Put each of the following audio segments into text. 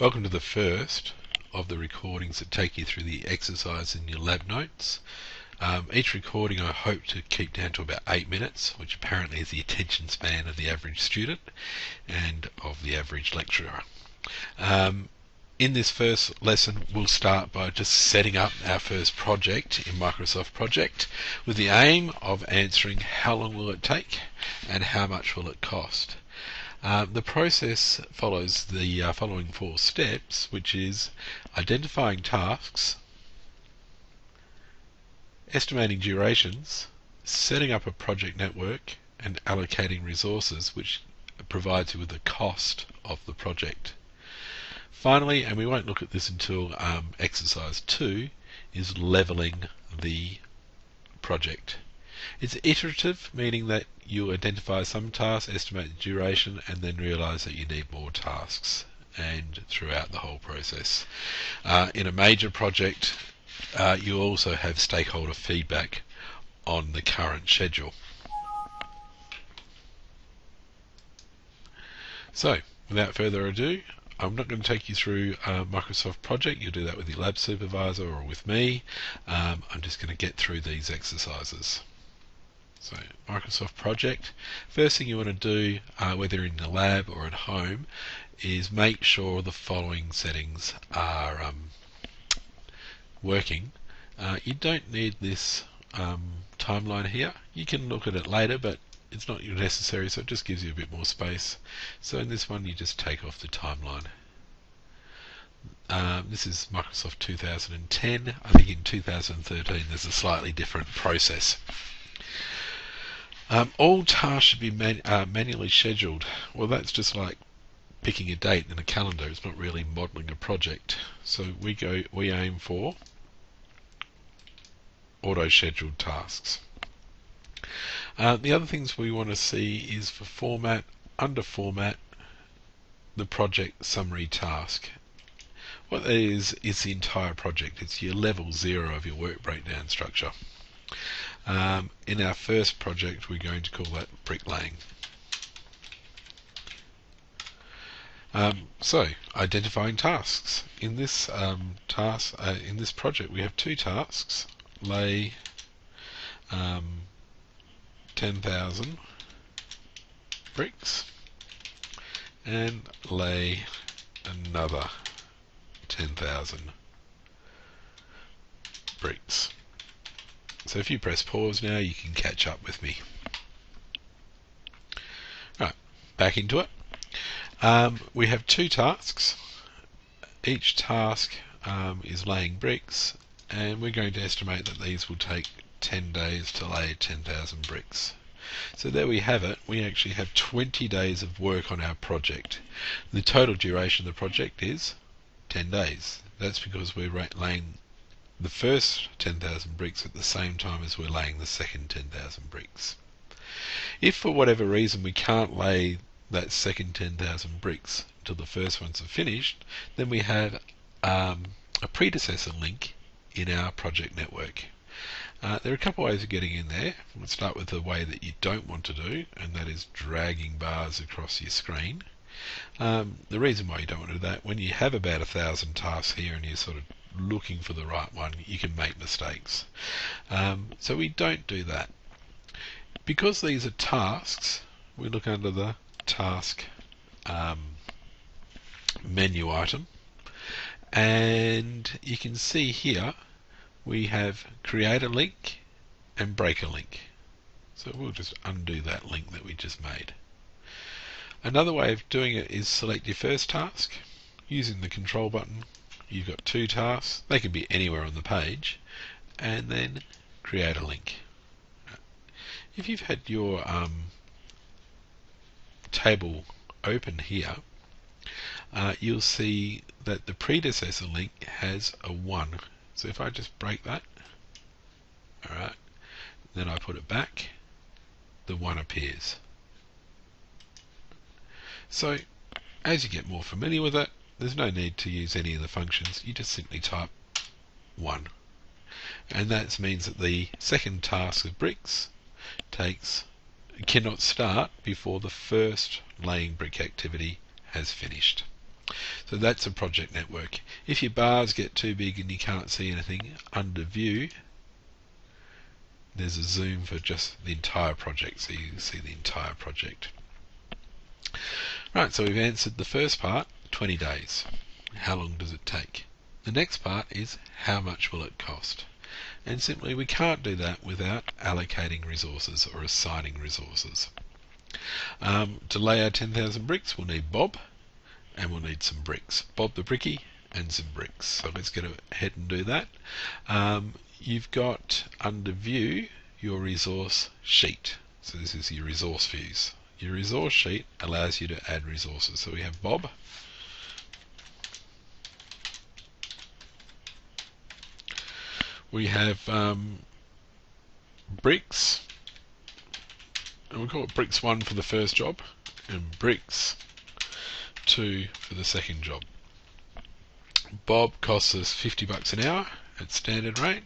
Welcome to the first of the recordings that take you through the exercise in your lab notes. Each recording I hope to keep down to about 8 minutes, which apparently is the attention span of the average student and of the average lecturer. In this first lesson, we'll start by just setting up our first project in Microsoft Project with the aim of answering how long will it take and how much will it cost. The process follows the following 4 steps, which is identifying tasks, estimating durations, setting up a project network, and allocating resources, which provides you with the cost of the project. Finally, and we won't look at this until exercise 2, is leveling the project. It's iterative, meaning that you identify some tasks, estimate the duration, and then realise that you need more tasks, and throughout the whole process. In a major project, you also have stakeholder feedback on the current schedule. So, without further ado, I'm not going to take you through Microsoft Project. You'll do that with your lab supervisor or with me. I'm just going to get through these exercises. So, Microsoft Project. First thing you want to do, whether in the lab or at home, is make sure the following settings are working. You don't need this timeline here. You can look at it later, but it's not necessary, so it just gives you a bit more space. So in this one, you just take off the timeline. This is Microsoft 2010. I think in 2013 there's a slightly different process. All tasks should be manually scheduled. Well, that's just like picking a date in a calendar. It's not really modelling a project. So we aim for auto-scheduled tasks. The other things we want to see is for format, under format, the project summary task. What that is the entire project. It's your level 0 of your work breakdown structure. In our first project, we're going to call that bricklaying. So, identifying tasks. In this in this project, we have 2 tasks: lay 10,000 bricks and lay another 10,000 bricks. So if you press pause now, you can catch up with me. Right, back into it. We have 2 tasks. Each task is laying bricks, and we're going to estimate that these will take 10 days to lay 10,000 bricks. So there we have it. We actually have 20 days of work on our project. The total duration of the project is 10 days. That's because we're laying the first 10,000 bricks at the same time as we're laying the second 10,000 bricks. If for whatever reason we can't lay that second 10,000 bricks until the first ones are finished, then we have a predecessor link in our project network. There are a couple of ways of getting in there. We'll start with the way that you don't want to do, and that is dragging bars across your screen. The reason why you don't want to do that, when you have about 1,000 tasks here and you're sort of looking for the right one, you can make mistakes. So we don't do that. Because these are tasks, we look under the task menu item, and you can see here we have create a link and break a link. So we'll just undo that link that we just made. Another way of doing it is select your first task. Using the control button, you've got 2 tasks. They can be anywhere on the page, and then create a link. If you've had your table open here, you'll see that the predecessor link has a 1. So if I just break that, alright, then I put it back, the 1 appears. So as you get more familiar with it, there's no need to use any of the functions. You just simply type 1. And that means that the second task of bricks cannot start before the first laying brick activity has finished. So that's a project network. If your bars get too big and you can't see anything, under view there's a zoom for just the entire project, so you can see the entire project. Right, so we've answered the first part, 20 days. How long does it take? The next part is how much will it cost? And simply we can't do that without allocating resources or assigning resources. To lay our 10,000 bricks we'll need Bob, and we'll need some bricks. Bob the brickie and some bricks. So let's get ahead and do that. You've got under view your resource sheet. So this is your resource views. Your resource sheet allows you to add resources. So we have Bob. We have bricks, and we'll call it bricks 1 for the first job, and bricks 2 for the second job. Bob costs us $50 an hour at standard rate,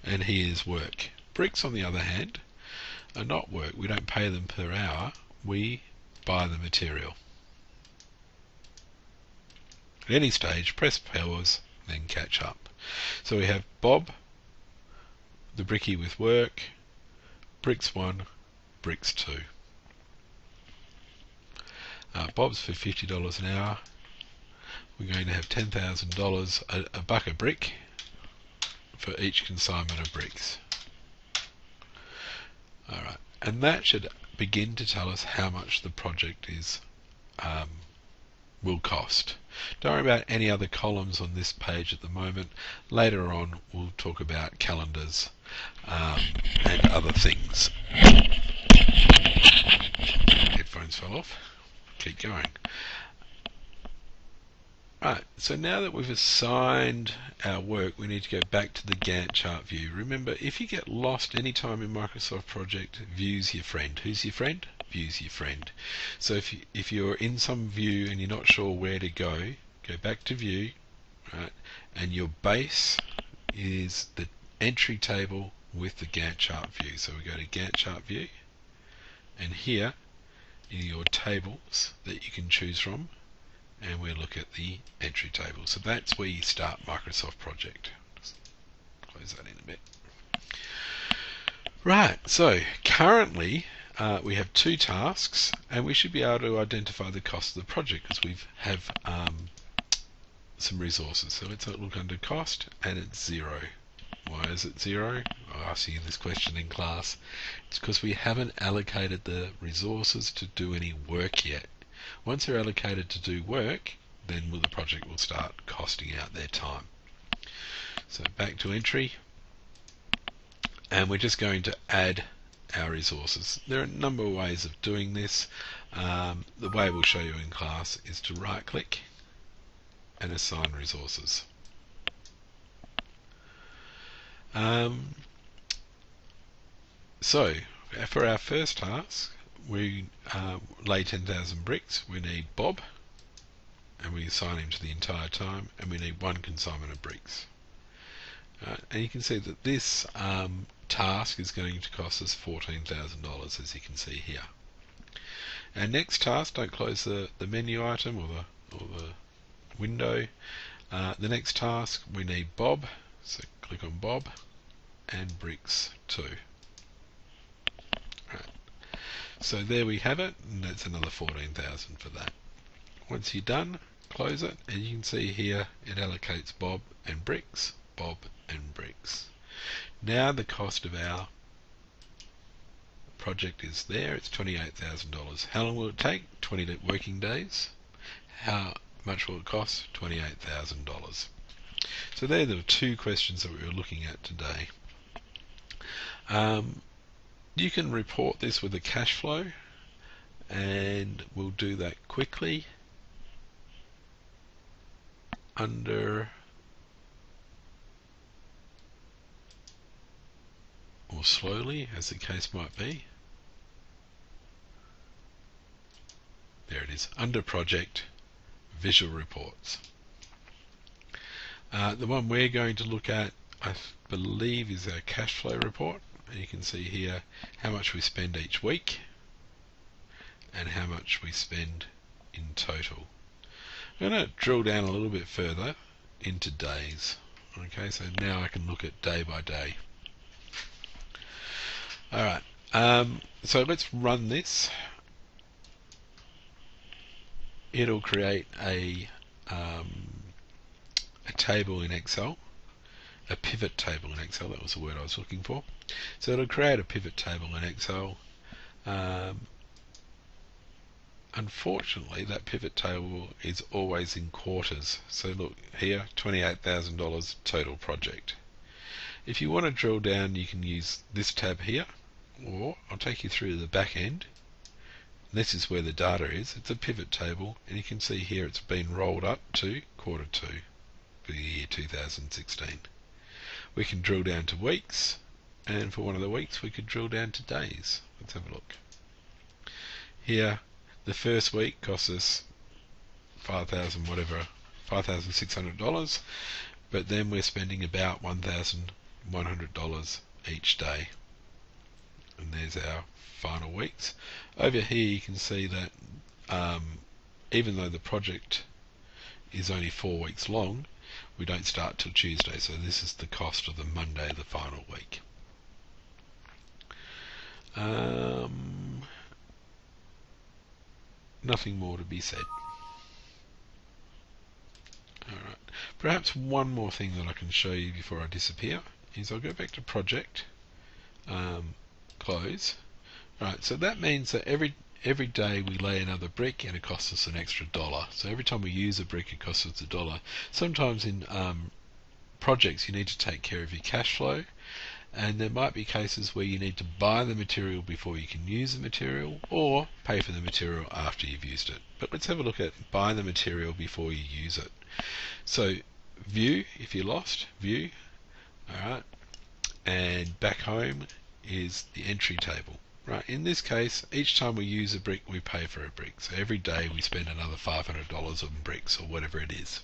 and he is work. Bricks, on the other hand, are not work. We don't pay them per hour, we buy the material. At any stage, press pause, then catch up. So we have Bob, the brickie with work, bricks 1, bricks 2. Bob's for $50 an hour. We're going to have $10,000, a buck a brick for each consignment of bricks. Alright, and that should begin to tell us how much the project is will cost. Don't worry about any other columns on this page at the moment. Later on we'll talk about calendars and other things. Headphones fell off. Keep going. Right, so now that we've assigned our work, we need to go back to the Gantt chart view. Remember, if you get lost any time in Microsoft Project, view's your friend. Who's your friend? View's your friend. So if you're in some view and you're not sure where to go back to view, right, and your base is the entry table with the Gantt chart view. So we go to Gantt chart view, and here in your tables that you can choose from, and we'll look at the entry table. So that's where you start Microsoft Project. Just close that in a bit. Right, so currently we have 2 tasks, and we should be able to identify the cost of the project because we have some resources. So let's look under cost, and it's 0. Why is it 0? I asked you this question in class. It's because we haven't allocated the resources to do any work yet. Once they're allocated to do work, then the project will start costing out their time. So back to entry, and we're just going to add our resources. There are a number of ways of doing this. The way we'll show you in class is to right click and assign resources. So for our first task, we lay 10,000 bricks. We need Bob, and we assign him to the entire time, and we need 1 consignment of bricks. And you can see that this task is going to cost us $14,000, as you can see here. Our next task, don't close the menu item or the window. The next task, we need Bob, so click on Bob, and bricks 2. So there we have it, and that's another 14,000 for that. Once you're done, close it, and you can see here it allocates Bob and bricks, Bob and bricks. Now the cost of our project is there. It's $28,000. How long will it take? 20 working days. How much will it cost? $28,000. So they're the 2 questions that we were looking at today. You can report this with a cash flow, and we'll do that quickly under or slowly, as the case might be. There it is, under project, visual reports. The one we're going to look at, I believe, is our cash flow report. And you can see here how much we spend each week and how much we spend in total. I'm going to drill down a little bit further into days. Okay, so now I can look at day by day. Alright, so let's run this. It'll create a table in Excel, a pivot table in Excel, that was the word I was looking for. So it'll create a pivot table in Excel. Unfortunately, that pivot table is always in quarters. So look here, $28,000 total project. If you want to drill down, you can use this tab here, or I'll take you through to the back end. This is where the data is. It's a pivot table, and you can see here it's been rolled up to quarter 2 for the year 2016. We can drill down to weeks, and for one of the weeks we could drill down to days. Let's have a look. Here, the first week costs us $5,600, but then we're spending about $1,100 each day. And there's our final weeks. Over here you can see that even though the project is only 4 weeks long, we don't start till Tuesday, so this is the cost of the Monday of the final week. Nothing more to be said. Alright, perhaps one more thing that I can show you before I disappear is I'll go back to project, close. Alright, so that means that every day we lay another brick and it costs us an extra $1. So every time we use a brick it costs us $1. Sometimes in projects you need to take care of your cash flow, and there might be cases where you need to buy the material before you can use the material, or pay for the material after you've used it. But let's have a look at buy the material before you use it. So view, if you're lost, view, alright, and back home is the entry table. Right, in this case, each time we use a brick we pay for a brick. So every day we spend another $500 on bricks or whatever it is.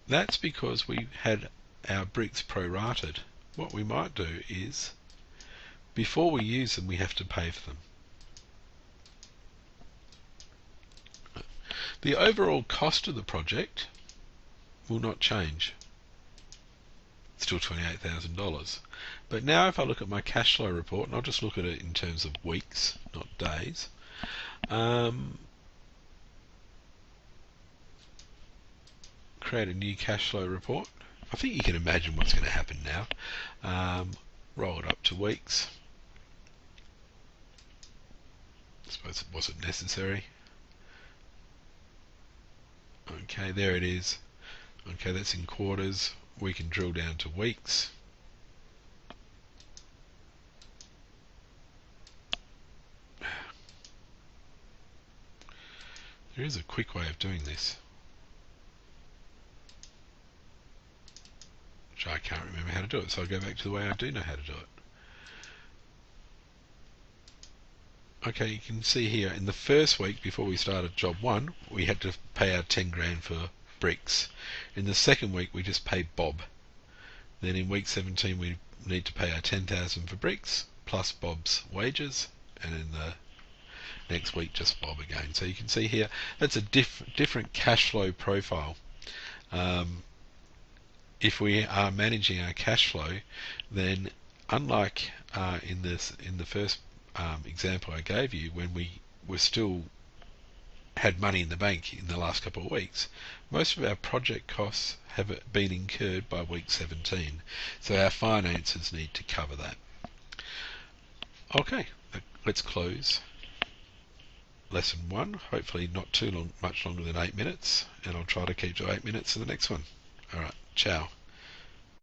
That's because we had our bricks prorated. What we might do is, before we use them, we have to pay for them. The overall cost of the project will not change. It's still $28,000. But now if I look at my cash flow report, and I'll just look at it in terms of weeks, not days, create a new cash flow report. I think you can imagine what's going to happen now. Roll it up to weeks. I suppose it wasn't necessary. Okay, there it is. Okay, that's in quarters. We can drill down to weeks. There is a quick way of doing this, which I can't remember how to do it, so I'll go back to the way I do know how to do it. Okay, you can see here in the first week before we started job 1, we had to pay our 10 grand for bricks. In the second week we just paid Bob. Then in week 17 we need to pay our 10,000 for bricks plus Bob's wages, and in the next week just Bob again. So you can see here that's a different cash flow profile. If we are managing our cash flow, then unlike in the first example I gave you, when we were still had money in the bank in the last couple of weeks, most of our project costs have been incurred by week 17, so our finances need to cover that. Okay, let's close lesson 1, hopefully not too long, much longer than 8 minutes, and I'll try to keep to 8 minutes for the next one. Alright, ciao.